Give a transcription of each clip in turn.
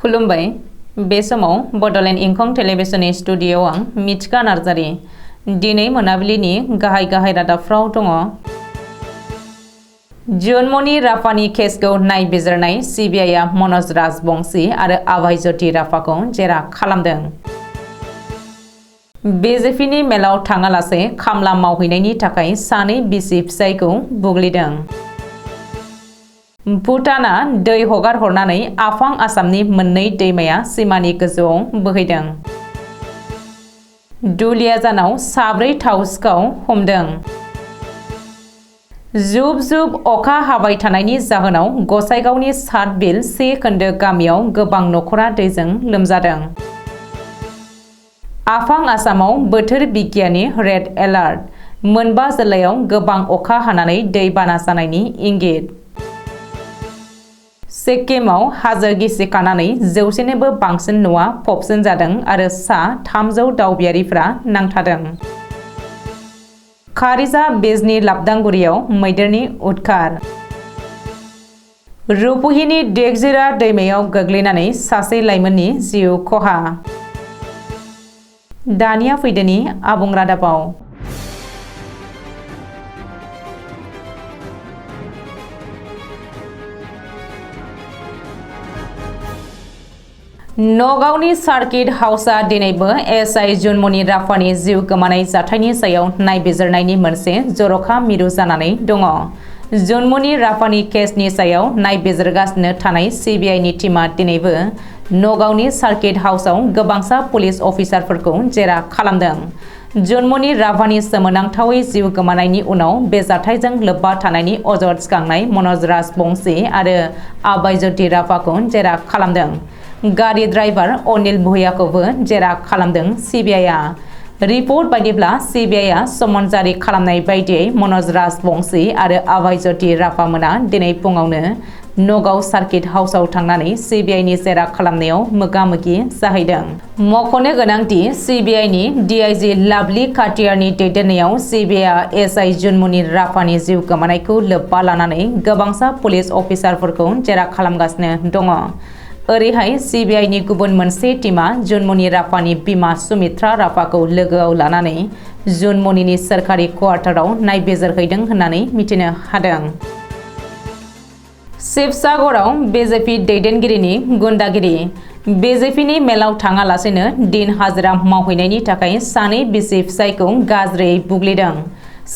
खुलुमबाय बे समाव बडोलेण्ड इंखं टेलिभिजननि स्टुडिय'आव आं मिथिका नार्जारी दिनै मोनाबिलिनि गाहाय रादाबफ्राव दङ। जन्मनि राफानि केसखौ नायबिजिरनाय सीबीआईआ मनज राजबंशी आरो आभाय ज्योति राफाखौ जेरा खालामदों। बीजेपीनि मेलाव थाङालासे खामला मावहैनायनि थाखाय सानै बिसि फिसायखौ बुग्लिदों। भुटाना दै हगार हरनानै आफां आसामनि मोननै दैमाया सीमानि गोजौआव बोहैदों। दुलियाजानाव साब्रै थाव सिखाव हमदों। जुब जुब अखा हाबाय थानायनि जाहोनाव गसाइगावनि सातबिल 1 खोन्दो गामियाव गोबां नखरा दैजों लोमजादों। आफां आसामाव बोथोर बिगियाननि रेड एलार्ट मोनबा जिल्लायाव गोबां अखा हानानै दैबाना जानायनि इंगित। सिक्किमाव हाजो गिसिखानानै 100निबो बांसिन न'आ फबसिन जादों आरो सा 300 दावबायारिफ्रा नांथादों। खारिजा बिजनी लाबदांगुरियाव मैदेरनि उदखार। रुपहिनि देगजिरा दैमायाव गोग्लैनानै सासे लाइमोननि जिउ खहा। दानिया फैदोनि आबुं रादाबाव। नगावनि सार्किट हाउसआ दिनैबो एसआई जन्मनि राफानि जिउ गोमानाय जाथायनि सायाव नायबिजिरनायनि मोनसे जर'खा मिरु जानानै दङ। जन्मनि राफानि केसनि सायाव नायबिजिरगासिनो थानाय सीबीआईनि टीमा दिनैबो नगावनि सार्किट हाउसआव गोबांसा पुलिस अफिसारफोरखौ जेरा खालामदों। जन्मनि राफानि सोमोनांथावै जिउ गोमानायनि उनाव बे जाथायजों लोब्बा थानायनि अजद थिखांनाय मनज राजबंशी आरो आभाय ज्योति राफाखौ जेरा खालामदों। गारि ड्राइभार अनिल भुयाखौबो जेरा खालामदों सीबीआईआ। रिपर्ट बायदिब्ला सीबीआईआ समन जारि खालामनाय बायदियै मनज राजबंशी आरो आभाय ज्योति राफा मोना दिनै फुङावनो नगाव सार्किट हाउसआव थांनानै सीबीआईनि जेरा खालामनायाव मोगा-मोगि जाहैदों। मख'नो गोनांदि सीबीआईनि डीआईजी लाभली खाटियारनि दैदेननायाव सीबीआईआ एसआई जन्मनि राफानि जिउ गोमानायखौ लोब्बा लानानै गोबांसा पुलिस अफिसारफोरखौ जेरा खालामगासिनो दङ। ओरैहाय सीबीआईनि गुबुन मोनसे टीमा जन्मनि राफानि बिमा सुमित्रा राफाखौ लोगोआव लानानै जन्मनिनि सोरखारि क्वार्टाराव नायबिजिरहैदों होननानै मिथिनो हादों। शिबसागराव बीजेपी दैदेनगिरिनि गुन्डागिरि। बीजेपीनि मेलाव थाङालासेनो दिन हाजिरा मावहैनायनि थाखाय सानै बिसि फिसायखौ गाज्रियै बुग्लिदों।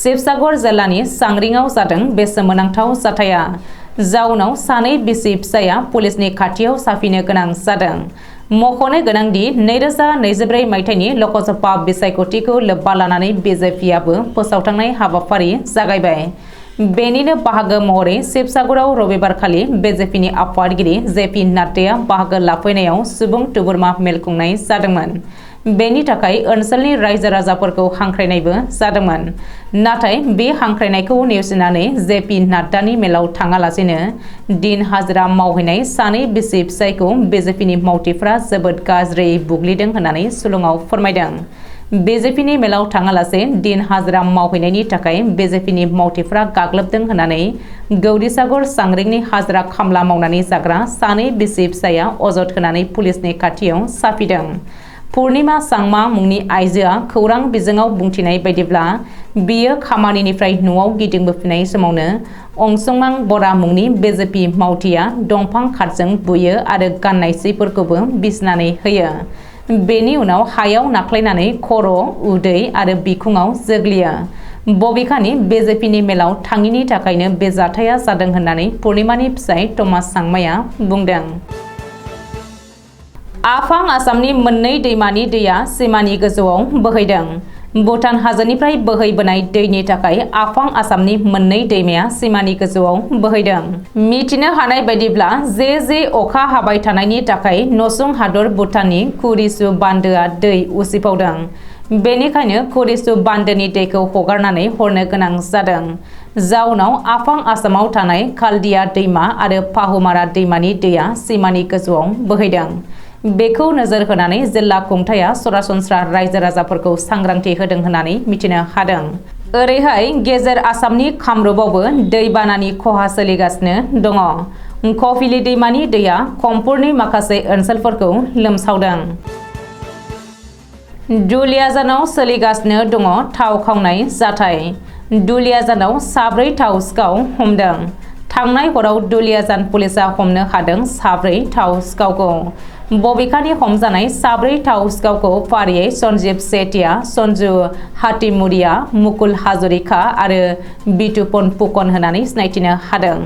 शिबसागर जिल्लानि सांग्रिंआव जादों बे सोमोनांथाव जाथाया। जाउनाव सानै बिसि फिसाया पुलिसनि खाथियाव साफिनो गोनां जादों। मख'नो गोनांदि 2024 मायथाइनि लकसभा बिसायख'थिखौ लोब्बा लानानै बीजेपीआबो फोसावथांनाय हाबाफारि जागायबाय। बेनिनो बाहागो महरै शिबसागराव रबिबारखालि बीजेपीनि आफादगिरि जेपी नाड्डाया बाहागो लाफैनायाव सुबुं थुबुरमा मेल खुंनाय जादोंमोन। बेनि थाखाय ओनसोलनि रायजो राजाफोरखौ हांख्रायनायबो जादोंमोन। नाथाय बे हांख्रायनायखौ नेवसिनानै जेपी नाड्डानि मेलाव थाङालासेनो दिन हाजिरा मावहैनाय सानै बिसि फिसायखौ बीजेपीनि मावथिफ्रा जोबोद गाज्रियै बुग्लिदों होननानै सुलुङाव फोरमायदों। बीजेपीनि मेलाव थाङालासे दिन हाजिरा मावहैनायनि थाखाय बीजेपीनि मावथिफ्रा गाग्लोबदों होननानै गौरीसागर सांग्रिंनि हाजिरा खामला मावनानै जाग्रा सानै बिसि फिसाया अजद होनानै पुलिसनि खाथियाव साफिदों। पुर्णिमा सांमा मुंनि आइजोआ खौरां बिजोङाव बुंथिनाय बायदिब्ला बियो खामानिनिफ्राय न'आव गिदिंबोफिननाय समावनो अंसुमां बरा मुंनि बीजेपी मावथिया दंफां खारजों बुयो आरो गाननाय सिफोरखौबो बिसिनानै होयो। बेनि उनाव हायाव नाख्लायनानै खर', उदै आरो बिखुङाव जोग्लियो। बबेखानि बीजेपीनि मेलाव थाङिनि थाखायनो बे जाथाया जादों होननानै पुर्णिमानि फिसाय थमास सांमाया बुंदों। आफां आसामनि मोननै दैमानि दैया सीमानि गोजौआव बोहैदों। भुटान हाजोनिफ्राय बोहैबोनाय दैनि थाखाय आफां आसामनि मोननै दैमाया सीमानि गोजौआव बोहैदों। मिथिनो हानाय बायदिब्ला जे अखा हाबाय थानायनि थाखाय नसुं हादर भुटाननि कुरिसु बान्दोआ दै उसिफावदों। बेनिखायनो कुरिसु बान्दोनि दैखौ हगारनानै हरनो गोनां जादों। जाउनाव आफां आसामाव थानाय खालदिया दैमा आरो पाहुमारा दैमानि दैया सीमानि गोजौआव बोहैदों। बेखौ नोजोर होनानै जिल्ला खुंथाया सरासनस्रा रायजो राजाफोरखौ सांग्रांथि होदों होननानै मिथिनो हादों। ओरैहाय गेजेर आसामनि कामरुपआवबो दैबानानि खहा सोलिगासिनो दङ। कफिलि दैमानि दैया खमपुरनि माखासे ओनसोलफोरखौ लोमसावदों। दुलियाजानाव सोलिगासिनो दङ थाव खावनाय जाथाय। दुलियाजानाव 4 थाव सिखाव हमदों। थांनाय हराव दुलियाजान पुलिसा हमनो हादों 4 थाव सिखावखौ। बबेखानि हमजानाय 4 थाव सिखावखौ फारियै सन्जीव सेठिया, सन्जु हातिमुरिया, मुकुल हाजरिका आरो बितुपन फुकन होनानै सिनायथिनो हादों।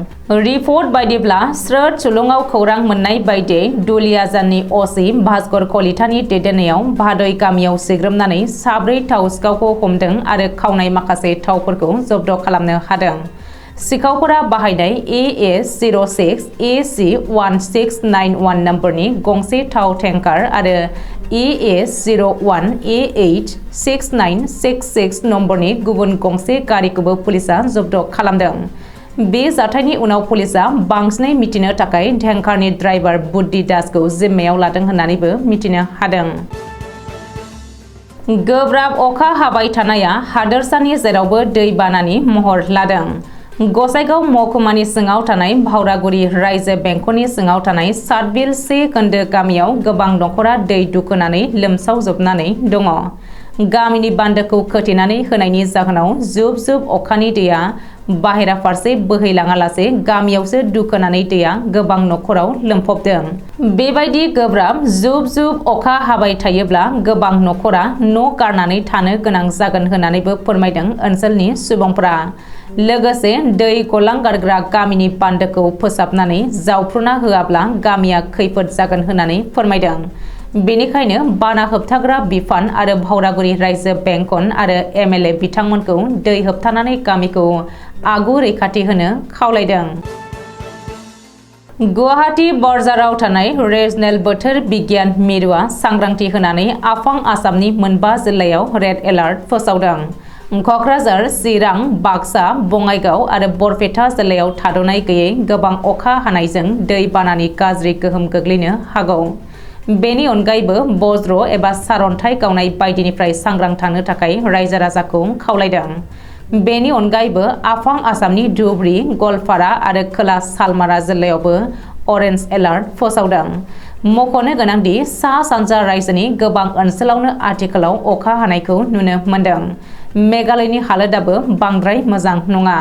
रिपर्ट बायदिब्ला स्रोद सुलुङाव खौरां मोननाय बायदियै दुलियाजाननि असि भास्कर कलितानि दैदेननायाव भादय गामियाव सिग्रोमनानै 4 थाव सिखावखौ हमदों आरो खावनाय माखासे थावफोरखौ जब्द खालामनो हादों। सिखावफोरा बाहायनाय AS06 AC1691 नम्बरनि गंसे थाव टेंकार आरो AS01 AH6966 नम्बरनि गुबुन गंसे गारिखौबो पुलिसा जब्द खालामदों। बे जाथायनि उनाव पुलिसा बांसिनै मिथिनो थाखाय टेंकारनि ड्राइभार बुद्धि दासखौ जिम्मायाव लादों होननानैबो मिथिनो हादों। गोब्राब अखा हाबाय थानाया हादोरसानि जेरावबो दैबानानि महर लादों। गसाइगाव महकुमानि सिङाव थानाय भावरागुरि रायजो बेंखननि सिङाव थानाय सातबिल 1 खोन्दो गामियाव गोबां नखरा दै दुखोनानै लोमसावजोबनानै दङ। गामिनि बान्दोखौ खोथेनानै होनायनि जाहोनाव जुब जुब अखानि दैया बाहेरा फारसे बोहैलाङालासे गामियावसो दुखोनानै दैया गोबां नखराव लोमफबदों। बेबायदि गोब्राब जुब जुब अखा हाबाय थायोब्ला गोबां नखरा न' गारनानै थानो गोनां जागोन होननानैबो फोरमायदों ओनसोलनि सुबुंफोरा। लोगोसे दै गलांगारग्रा गामिनि बान्दोखौ फोसाबनानै जावफ्रुना होआब्ला गामिया खैफोद जागोन होननानै फोरमायदों। बेनिखायनो बाना होबथाग्रा बिफान आरो भावरागुरि रायजो बेंखन आरो MLA बिथांमोनखौ दै होबथानानै गामिखौ आगु रैखाथि होनो खावलायदों। गुवाहाटी बर्जाराव थानाय रिजनेल बोथोर बिगियान मिरुआ सांग्रांथि होनानै आफां आसामनि मोनबा जिल्लायाव रेड एलार्ट फोसावदों। कक्राझार, चिरां, बाक्सा, बङाइगाव आरो बरपेटा जिल्लायाव थाद'नाय गैयै गोबां अखा हानायजों दै बानानि गाज्रि गोहोम गोग्लैनो हागौ। बेनि अनगायैबो बज्र एबा सारअन्थाइ गावनाय बायदिनिफ्राय सांग्रां थानो थाखाय रायजो राजाखौ खावलायदों। बेनि अनगायैबो आफां आसामनि धुबरी, गलपारा आरो खोला सालमारा जिल्लायावबो अरेन्ज एलार्ट फोसावदों। मख'नो गोनांदि सा-सानजा रायजोनि गोबां ओनसोलावनो आथिखालाव अखा हानायखौ नुनो मोन्दों। मेघालयनि हालोदाबो बांद्राय मोजां नङा।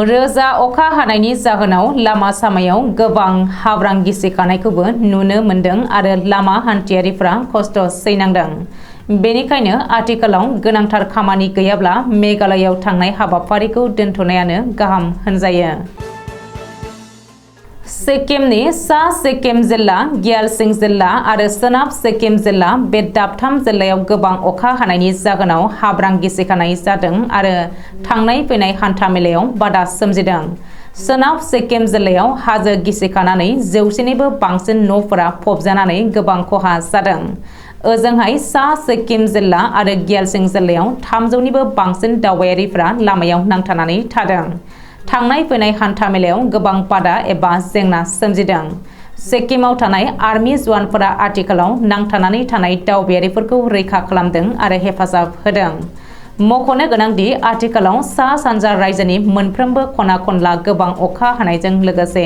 रोजा अखा हानायनि जाहोनाव लामा सामायाव गोबां हाब्रां गिसिखानायखौबो नुनो मोन्दों आरो लामा हान्थियारिफ्रा खस्थ' सैनांदों। बेनिखायनो आथिखालाव गोनांथार खामानि गैयाब्ला मेघालयआव थांनाय हाबाफारिखौ दोनथ'नायानो गाहाम होनजायो। सिक्किमनि सा सिक्किम जिल्ला, ग्यालसिं जिल्ला आरो सोनाब सिक्किम जिल्ला बे दाबथाम जिल्लायाव गोबां अखा हानायनि जाहोनाव हाब्रां गिसिखानाय जादों आरो थांनाय फैनाय हान्था मेलायाव बादा सोमजिदों। सोनाब सिक्किम जिल्लायाव हाजो गिसिखानानै 100निबो बांसिन न'फोरा फबजानानै गोबां खहा जादों। ओजोंहाय सा सिक्किम जिल्ला आरो ग्यालसिं जिल्लायाव 300निबो बांसिन दावबायारिफ्रा लामायाव नांथानानै थादों। थांनाय फैनाय हान्था मेलायाव गोबां बादा एबा जेंना सोमजिदों। सिक्किमाव थानाय आर्मि जवानफोरा आथिखालाव नांथानानै थानाय दावबायारिफोरखौ रैखा खालामदों आरो हेफाजाब होदों। मख'नो गोनांदि आथिखालाव सा-सानजा रायजोनि मोनफ्रोमबो खना खनला गोबां अखा हानायजों लोगोसे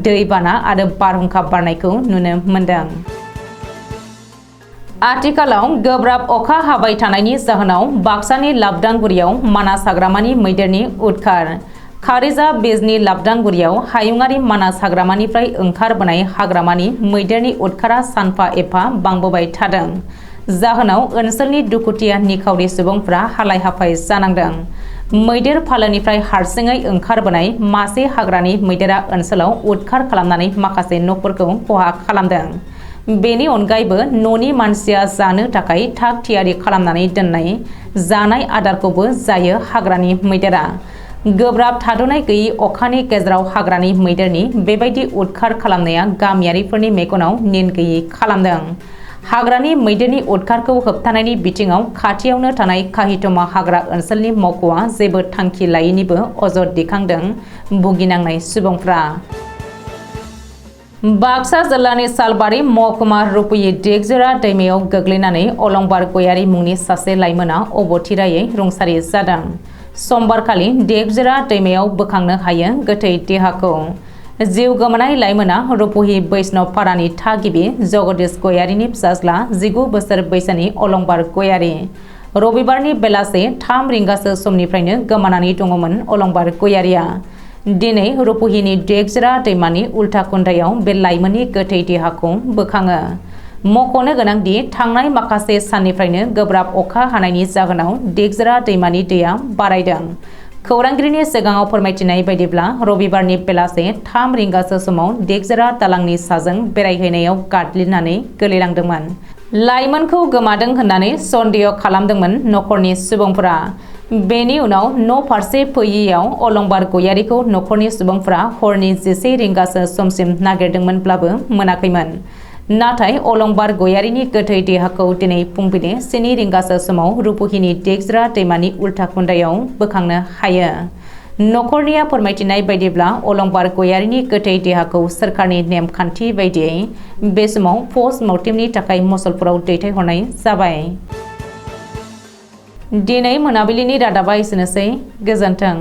दैबाना आरो बारहुंखा बारनायखौ नुनो मोन्दों। आथिखालाव गोब्राब अखा हाबाय थानायनि जाहोनाव बाक्सानि लाबदांगुरियाव मानास हाग्रामानि मैदेरनि उदखार। खारिजा बिजनि लाबदांगुरियाव हायुङारि मानास हाग्रामानिफ्राय ओंखारबोनाय हाग्रामानि मैदेरनि उदखारा सानफा एफा बांबोबाय थादों। जाहोनाव ओनसोलनि दुखुथिया निखावरि सुबुंफ्रा हालाय हाफाय जानांदों। मैदेर फालोनिफ्राय हारसिङै ओंखारबोनाय मासे हाग्रानि मैदेरा ओनसोलाव उदखार खालामनानै माखासे न'फोरखौ खहा खालामदों। बेनि अनगायैबो न'नि मानसिया जानो थाखाय थाग थियारि खालामनानै दोननाय जानाय आदारखौबो जायो हाग्रानि मैदेरा। गोब्राब थाद'नाय गैयै अखानि गेजेराव हाग्रानि मैदेरनि बेबायदि उदखार खालामनाया गामियारिफोरनि मेगनाव निन गैयै खालामदों। हाग्रानि मैदेरनि उदखारखौ होबथानायनि बिथिङाव खाथियावनो थानाय काहितमा हाग्रा ओनसोलनि मावख'आ जेबो थांखि लायैनिबो अजद दैखांदों भुगिनांनाय सुबुंफ्रा। बाक्सा जिल्लानि सालबारि महकुमा रुपयि दिगजोरा दैमायाव गोग्लैनानै अलंबार गयारि मुंनि सासे लाइमोना अबथिरायै रुंसारि जादों। समबारखालि दिगजोरा दैमायाव बोखांनो हायो गोथै देहाखौ। जिउ गोमानाय लाइमोना रुपुहि बैष्णव पारानि थागिबि जगदीश गयारिनि फिसाज्ला 19 बोसोर बैसोनि अलंबार गयारि। रबिबारनि बेलासे 3 रिंगासो समनिफ्रायनो गोमानानै दङमोन अलंबार गयारिया। दिनै रुपुहिनि देगजरा दैमानि उल्था खुन्दायाव बे लाइमोननि गोथै देहाखौ बोखाङो। मख'नो गोनांदि थांनाय माखासे साननिफ्रायनो गोब्राब अखा हानायनि जाहोनाव देगजरा दैमानि दैया बारायदों। खौरांगिरिनि सिगाङाव फोरमायथिनाय बायदिब्ला रबिबारनि बेलासे 3 रिंगासो समाव देगजरा दालांनि साजों बेरायहैनायाव गादलिनानै गोलैलांदोंमोन। लाइमोनखौ गोमादों होननानै सन्देह खालामदोंमोन नखरनि सुबुंफोरा। बेनि उनाव न' फारसे फैयैयाव अलंबार गयारिखौ नखरनि सुबुंफोरा हरनि 11 रिंगासो समसिम नागिरदोंमोनब्लाबो मोनाखैमोन। नाथाय अलंबार गयारिनि गोथै देहाखौ दिनै फुंबिलि 7 रिंगासो समाव रुपुहिनि देगजरा दैमानि उल्था खुन्दायाव बोखांनो हायो। नखरनिया फोरमायथिनाय बायदिब्ला अलंबार गयारिनि गोथै देहाखौ सोरखारनि नेमखान्थि बायदियै बे समाव पस्ट मर्टेमनि थाखाय मुसलपुराव दैथायहरनाय जाबाय। दिनै मोनाबिलिनि रादाबा एसेनोसै। गोजोन्थों।